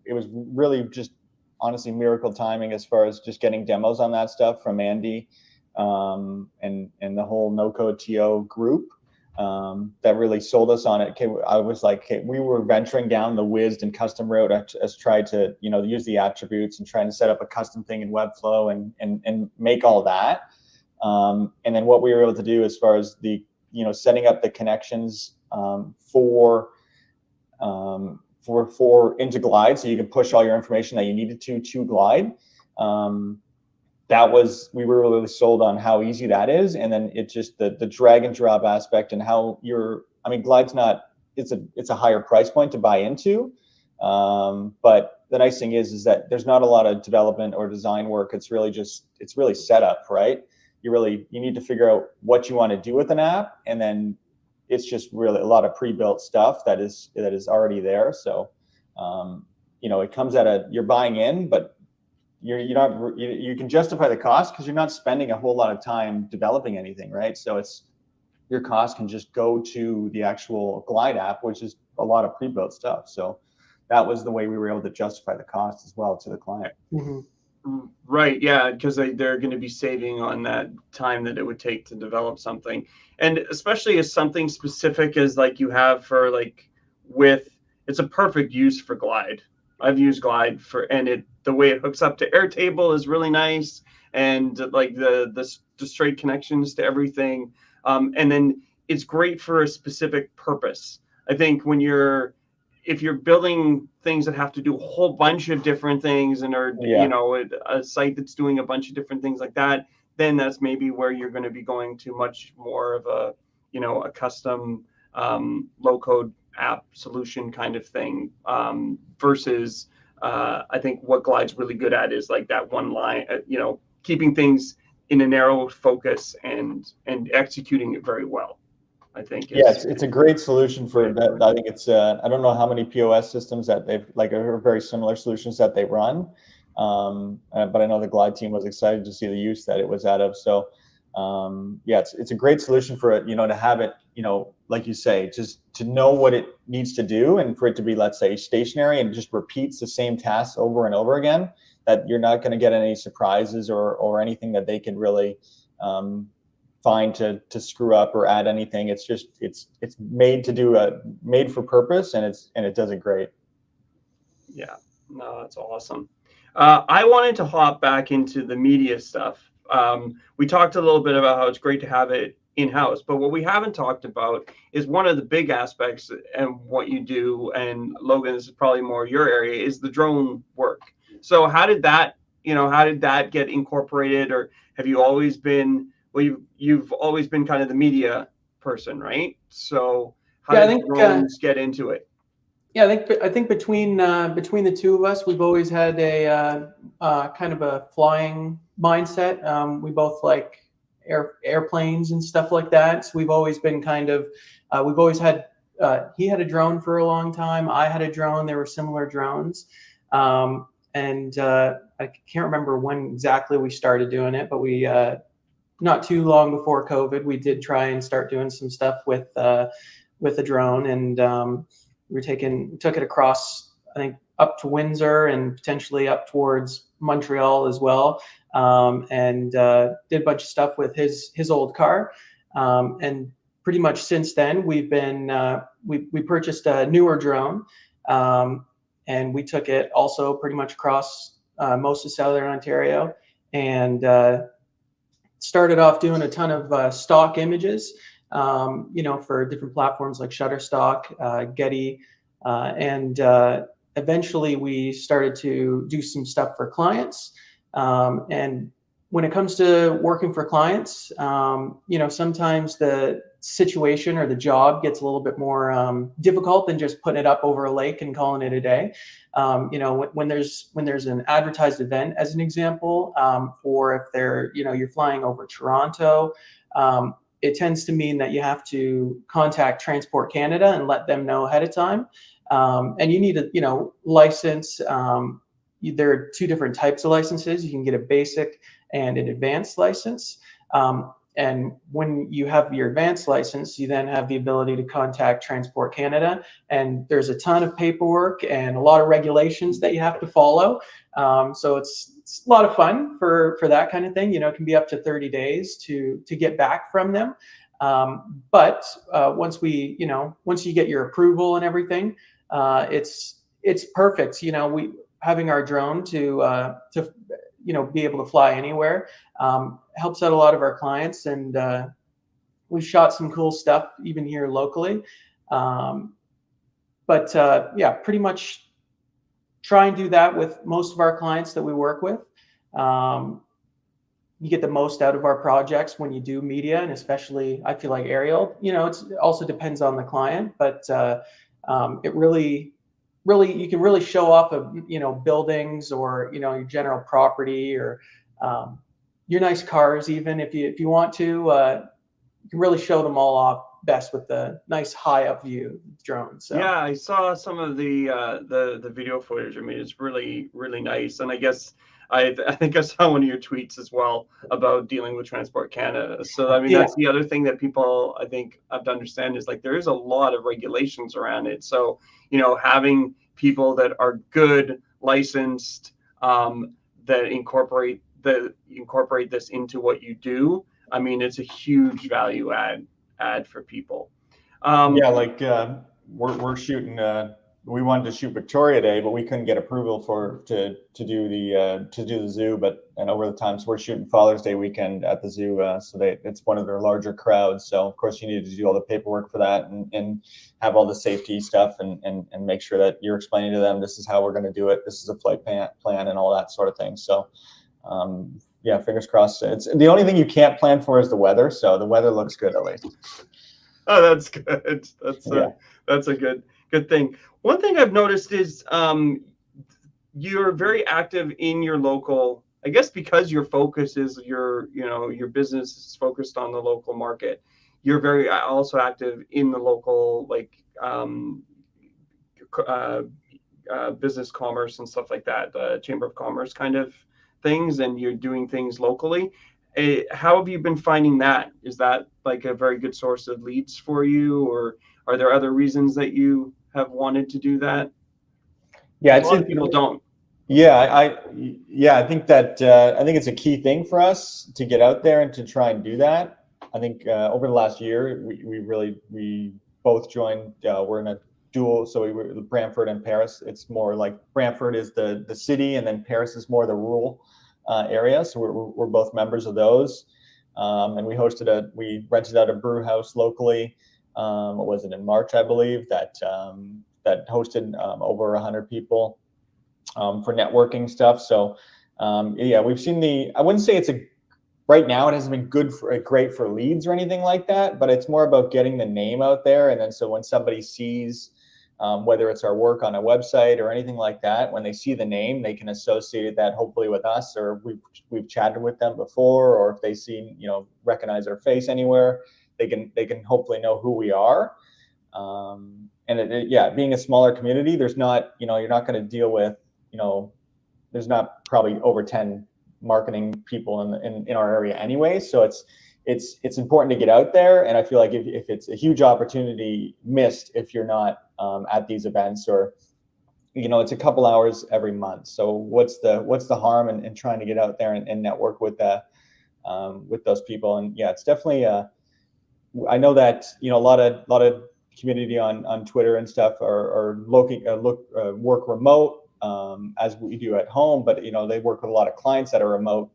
it was really just honestly miracle timing as far as just getting demos on that stuff from Andy. And the whole no code TO group that really sold us on it. I was like, we were venturing down the WISD and custom route as tried to use the attributes and trying to set up a custom thing in Webflow and make all that. And then what we were able to do as far as the setting up the connections for into Glide, so you can push all your information that you needed to Glide. We were really sold on how easy that is, and then it just the drag and drop aspect and how Glide's it's a higher price point to buy into, but the nice thing is that there's not a lot of development or design work. It's really setup, right? You need to figure out what you want to do with an app, and then it's just really a lot of pre-built stuff that is already there. So it comes you're buying in, but you can justify the cost because you're not spending a whole lot of time developing anything, right? So your cost can just go to the actual Glide app, which is a lot of pre-built stuff. So that was the way we were able to justify the cost as well to the client. Mm-hmm. Right, yeah, because they're going to be saving on that time that it would take to develop something, and especially as something specific as like you have for it's a perfect use for Glide. I've used Glide the way it hooks up to Airtable is really nice, and like the straight connections to everything, and then it's great for a specific purpose. I think if you're building things that have to do a whole bunch of different things and are a site that's doing a bunch of different things like that, then that's maybe where you're going to be going to much more of a custom low code app solution kind of thing, versus I think what Glide's really good at is like that one line, keeping things in a narrow focus and executing it very well. I think. It's a great solution for that. I think it's I don't know how many POS systems that they've are very similar solutions that they run, but I know the Glide team was excited to see the use that it was out of. So it's a great solution for it, to have it, like you say, just to know what it needs to do, and for it to be, let's say, stationary and just repeats the same tasks over and over again, that you're not going to get any surprises or anything that they can really find to screw up or add anything. It's just it's made for purpose, and it does it great. Yeah, no, that's awesome. I wanted to hop back into the media stuff. We talked a little bit about how it's great to have it in-house, but what we haven't talked about is one of the big aspects and what you do, and Logan, this is probably more your area, is the drone work. So how did that, how did that get incorporated, or have you always been, well, you've always been kind of the media person, right? So how Yeah, I did think drones get into it? Yeah, I think between the two of us, we've always had a kind of a flying mindset. We both like airplanes and stuff like that. So we've always been kind of we've always had. He had a drone for a long time. I had a drone. There were similar drones, and I can't remember when exactly we started doing it, but we not too long before COVID, we did try and start doing some stuff with a drone, and we took it across, I think, up to Windsor and potentially up towards Montreal as well, and did a bunch of stuff with his old car, and pretty much since then we've been we purchased a newer drone, and we took it also pretty much across most of Southern Ontario, and started off doing a ton of stock images, for different platforms like Shutterstock, Getty, and eventually we started to do some stuff for clients. And when it comes to working for clients, sometimes the situation or the job gets a little bit more difficult than just putting it up over a lake and calling it a day. When there's an advertised event, as an example, or if you're flying over Toronto, it tends to mean that you have to contact Transport Canada and let them know ahead of time. And you need a license. There are two different types of licenses. You can get a basic and an advanced license. And when you have your advanced license, you then have the ability to contact Transport Canada. And there's a ton of paperwork and a lot of regulations that you have to follow. So it's a lot of fun for that kind of thing. It can be up to 30 days to get back from them. But once you get your approval and everything, it's perfect. Having our drone to be able to fly anywhere helps out a lot of our clients, and we've shot some cool stuff even here locally. But pretty much try and do that with most of our clients that we work with. You get the most out of our projects when you do media, and especially I feel like aerial. It also depends on the client, but it really you can really show off of buildings, or your general property, or your nice cars, even if you want to. You can really show them all off best with the nice high up view drone. So yeah, I saw some of the video footage. I mean, it's really, really nice. And I guess I think I saw one of your tweets as well about dealing with Transport Canada. So I mean, that's the other thing that people, I think, have to understand, is like there is a lot of regulations around it. So having people that are good, licensed, that incorporate this into what you do, I mean, it's a huge value add for people. We're shooting. We wanted to shoot Victoria Day, but we couldn't get approval to do the zoo. And over the time, so we're shooting Father's Day weekend at the zoo. It's one of their larger crowds. So of course you needed to do all the paperwork for that and have all the safety stuff and make sure that you're explaining to them, this is how we're going to do it. This is a flight plan and all that sort of thing. So fingers crossed. It's the only thing you can't plan for is the weather. So the weather looks good at least. Oh, that's good. That's a good thing. One thing I've noticed is you're very active in your local, I guess because your focus is your business is focused on the local market. You're very also active in the local, like business commerce and stuff like that, Chamber of Commerce kind of things, and you're doing things locally. How have you been finding that? Is that like a very good source of leads for you, or are there other reasons that you have wanted to do that? Yeah, a lot of people don't. Yeah, I think that I think it's a key thing for us to get out there and to try and do that. I think over the last year, we both joined. We're in a dual, so we were Brantford and Paris. It's more like Brantford is the city, and then Paris is more the rural area. So we're both members of those, and we rented out a brew house locally. What was it, in March, I believe, that hosted over 100 people. for networking stuff. So yeah, we've seen I wouldn't say right now it hasn't been great for leads or anything like that, but it's more about getting the name out there. And then so when somebody sees, whether it's our work on a website or anything like that, when they see the name, they can associate that hopefully with us, or we've chatted with them before, or if they see, recognize our face anywhere, they can hopefully know who we are. And yeah, being a smaller community, there's not, you're not going to deal with, there's not probably over 10 marketing people in our area anyway. So it's important to get out there. And I feel like if it's a huge opportunity missed, if you're not at these events, or, it's a couple hours every month. So what's the harm in trying to get out there and network with those people? And yeah, it's definitely, I know that, a lot of community on Twitter and stuff are work remote, as we do at home, but they work with a lot of clients that are remote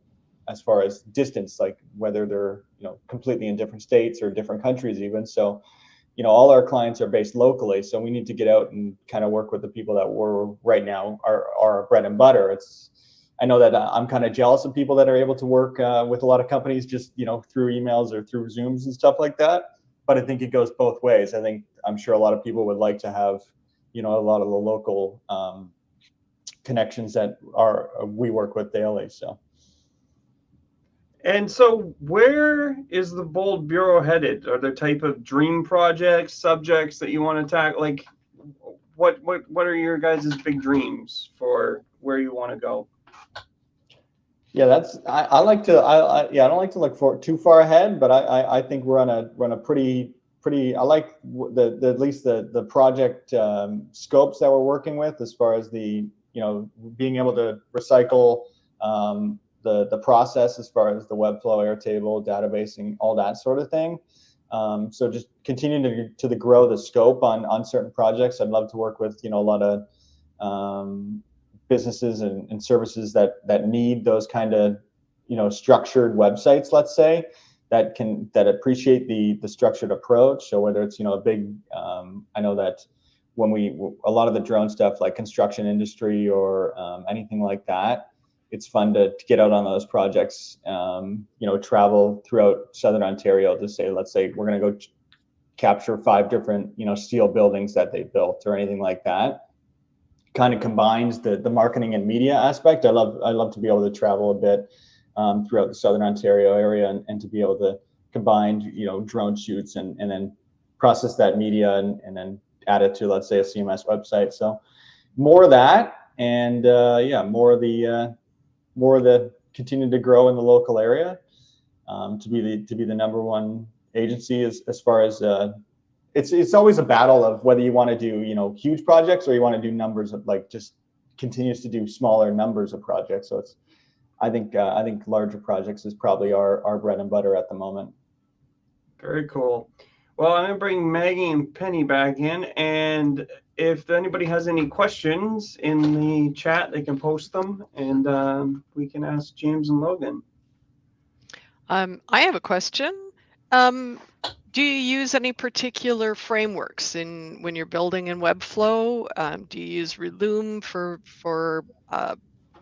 as far as distance, like whether they're completely in different states or different countries even. So all our clients are based locally, so we need to get out and kind of work with the people that we're right now are bread and butter. I know that I'm kind of jealous of people that are able to work with a lot of companies just through emails or through Zooms and stuff like that. But I think it goes both ways. I'm sure a lot of people would like to have a lot of the local connections that we work with daily. So. And so where is the Bold Bureau headed? Are there type of dream projects, subjects that you want to tackle? Like what are your guys' big dreams for where you want to go? Yeah, I like to I don't like to look too far ahead, but I think we're on a pretty I like at least the project scopes that we're working with, as far as the being able to recycle the process, as far as the Webflow, Airtable, databasing, all that sort of thing. So just continuing to grow the scope on certain projects. I'd love to work with a lot of businesses and services that need those kind of structured websites, let's say, that appreciate the structured approach. So whether it's a big I know that when a lot of the drone stuff, like construction industry or anything like that, it's fun to get out on those projects, travel throughout Southern Ontario to say, let's say we're going to go capture 5 different steel buildings that they built or anything like that. Kind of combines the marketing and media aspect. I love to be able to travel a bit throughout the Southern Ontario area and to be able to combine drone shoots and then process that media and then add it to, let's say, a CMS website. So more of that, and more of the continue to grow in the local area, to be the number one agency as far as it's always a battle of whether you want to do huge projects or you want to do numbers of, like, just continues to do smaller numbers of projects. So I think larger projects is probably our bread and butter at the moment. Very cool. Well, I'm going to bring Maggie and Penny back in, and if anybody has any questions in the chat, they can post them, and we can ask James and Logan. I have a question. Do you use any particular frameworks when you're building in Webflow? Do you use Reloom for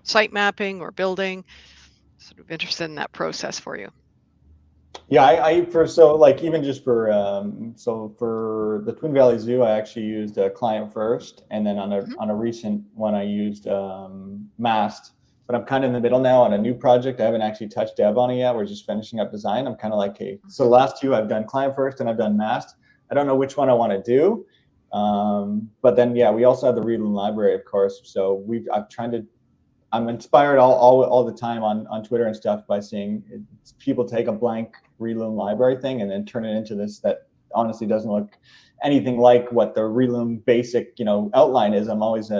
site mapping or building? Sort of interested in that process for you. Yeah, even just for for the Twin Valley Zoo, I actually used Client First, and then on a recent one I used Mast. But I'm kind of in the middle now on a new project. I haven't actually touched dev on it yet. We're just finishing up design. I'm kind of like, okay, so the last 2 I've done Client First and I've done Mast. I don't know which one I want to do. But then we also have the Reloom library, of course. So I'm inspired all the time on Twitter and stuff by seeing people take a blank Reloom library thing and then turn it into this that honestly doesn't look anything like what the Reloom basic outline is. I'm always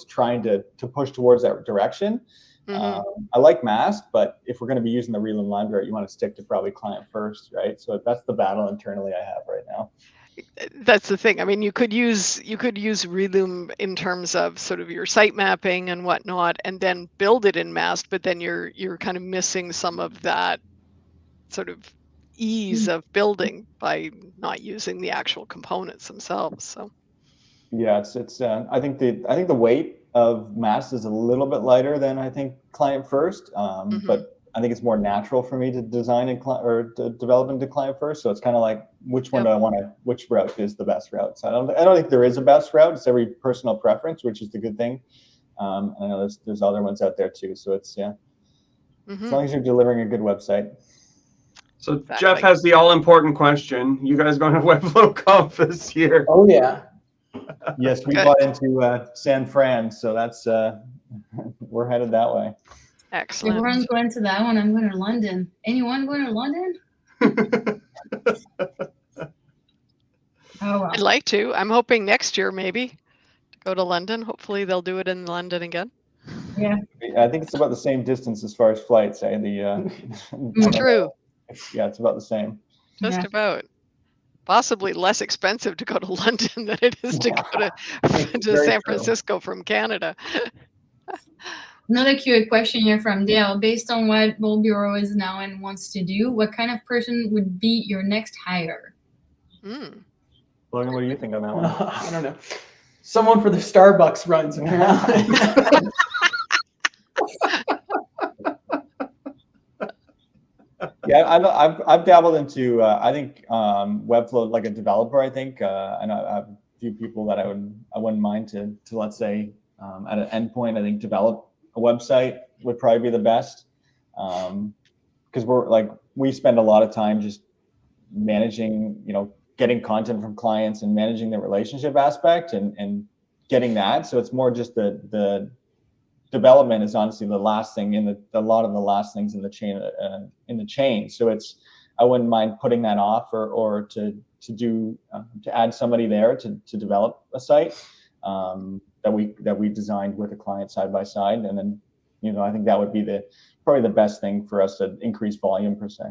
trying to push towards that direction. Mm-hmm. I like Mast, but if we're going to be using the Reloom library, you want to stick to probably Client First, right? So that's the battle internally I have right now. That's the thing. I mean, you could use Reloom in terms of sort of your site mapping and whatnot, and then build it in Mast, but then you're kind of missing some of that sort of ease of building by not using the actual components themselves. So yeah, it's I think the weight of Mass is a little bit lighter than I think client first, but I think it's more natural for me to design and or to develop into client first. So it's kind of like, which one do I want to? Which route is the best route? So I don't think there is a best route. It's every personal preference, which is the good thing. I know there's other ones out there too. So it's as long as you're delivering a good website. So exactly. Jeff has the all-important question. You guys going to Webflow Conf this year? Oh yeah. Yes, we bought into San Fran, so that's we're headed that way. Excellent. Everyone's going to that one. I'm going to London. Anyone going to London? Oh, wow. I'd like to. I'm hoping next year maybe to go to London. Hopefully they'll do it in London again. Yeah. I think it's about the same distance as far as flights. True. Yeah, it's about the same. Just about. Possibly less expensive to go to London than it is to go to San Francisco from Canada. Another cute question here from Dale. Based on what Bold Bureau is now and wants to do, what kind of person would be your next hire? Logan, what do you think on that one? I don't know. Someone for the Starbucks runs, apparently. Yeah, I've dabbled into I think Webflow like a developer. I think I know I have a few people that I wouldn't mind to let's say at an endpoint. I think develop a website would probably be the best because we spend a lot of time just managing, getting content from clients and managing the relationship aspect and getting that. So it's more just the development is honestly the last thing a lot of the last things in the chain. So I wouldn't mind putting that off or to add somebody there to develop a site that we designed with a client side by side. And then, I think that would be probably the best thing for us to increase volume per se.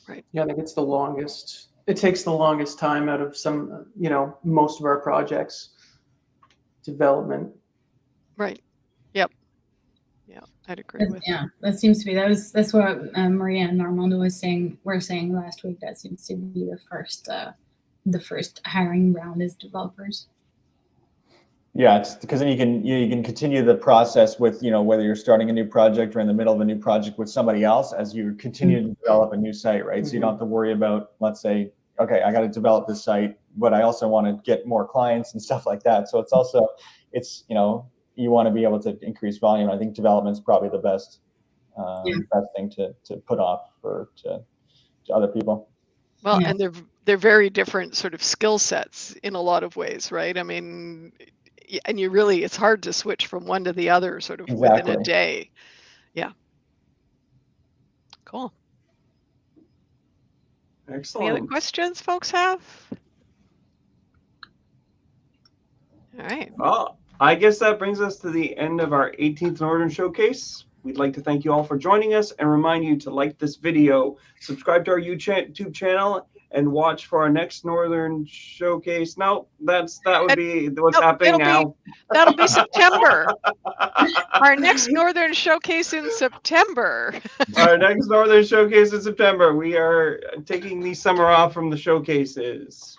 Right. Yeah, I think it's the longest. It takes the longest time out of some, most of our projects development. Right. Yep. Yeah, I'd agree with. Yeah, that seems to be that's what Maria and Armando were saying last week. That seems to be the first hiring round is developers. Yeah, it's because then you can continue the process with whether you're starting a new project or in the middle of a new project with somebody else as you continue to develop a new site, right? So you don't have to worry about, let's say, okay, I got to develop this site, but I also want to get more clients and stuff like that. So it's you want to be able to increase volume. I think development is probably the best thing to put off to other people. Well, and they're very different sort of skill sets in a lot of ways, right? I mean, and it's hard to switch from one to the other sort of within a day. Yeah. Cool. Excellent. Any other questions folks have? All right. Well, I guess that brings us to the end of our 18th Northern Showcase. We'd like to thank you all for joining us and remind you to like this video, subscribe to our YouTube channel, and watch for our next Northern Showcase. No, that would be what's happening now. That'll be September. Our next Northern Showcase in September. Our next Northern Showcase in September. We are taking the summer off from the showcases.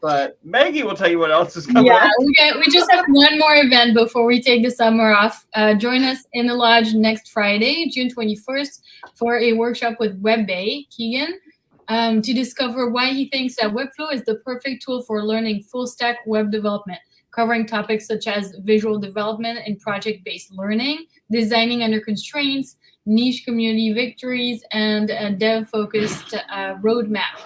But Maggie will tell you what else is coming up. Yeah, we just have one more event before we take the summer off. Join us in the lodge next Friday, June 21st, for a workshop with WebBay, Keegan. To discover why he thinks that Webflow is the perfect tool for learning full-stack web development, covering topics such as visual development and project-based learning, designing under constraints, niche community victories, and a dev-focused roadmap.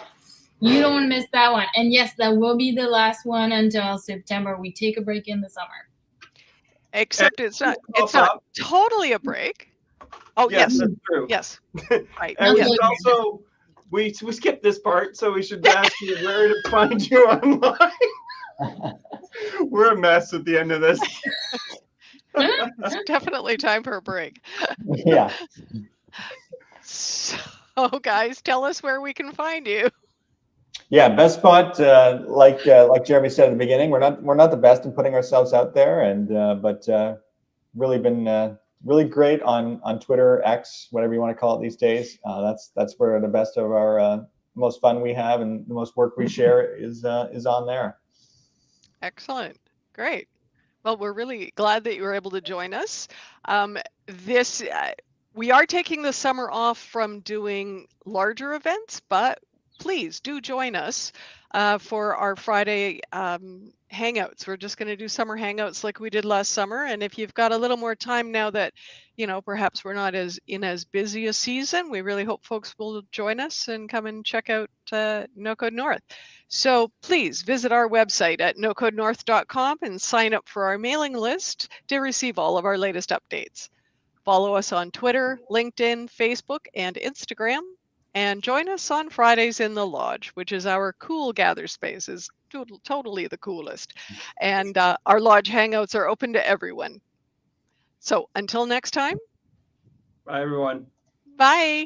You don't want to miss that one. And yes, that will be the last one until September. We take a break in the summer. Except it's not totally a break. Oh, yes. That's true. Yes. Right. And also... We skipped this part, so we should ask you where to find you online. We're a mess at the end of this. It's definitely time for a break. Yeah. So, guys, tell us where we can find you. Yeah, best spot, like Jeremy said at the beginning, we're not the best in putting ourselves out there, but really been really great on Twitter, X, whatever you want to call it these days. That's where the best of our most fun we have and the most work we share is on there. Excellent. Great. Well, we're really glad that you were able to join us. We are taking the summer off from doing larger events, but please do join us for our Friday hangouts. We're just going to do summer hangouts like we did last summer. And if you've got a little more time now that, perhaps we're not as busy a season, we really hope folks will join us and come and check out No Code North. So please visit our website at nocodenorth.com and sign up for our mailing list to receive all of our latest updates. Follow us on Twitter, LinkedIn, Facebook, and Instagram. And join us on Fridays in the Lodge, which is our cool gather space, is totally the coolest. And our Lodge hangouts are open to everyone. So until next time. Bye, everyone. Bye.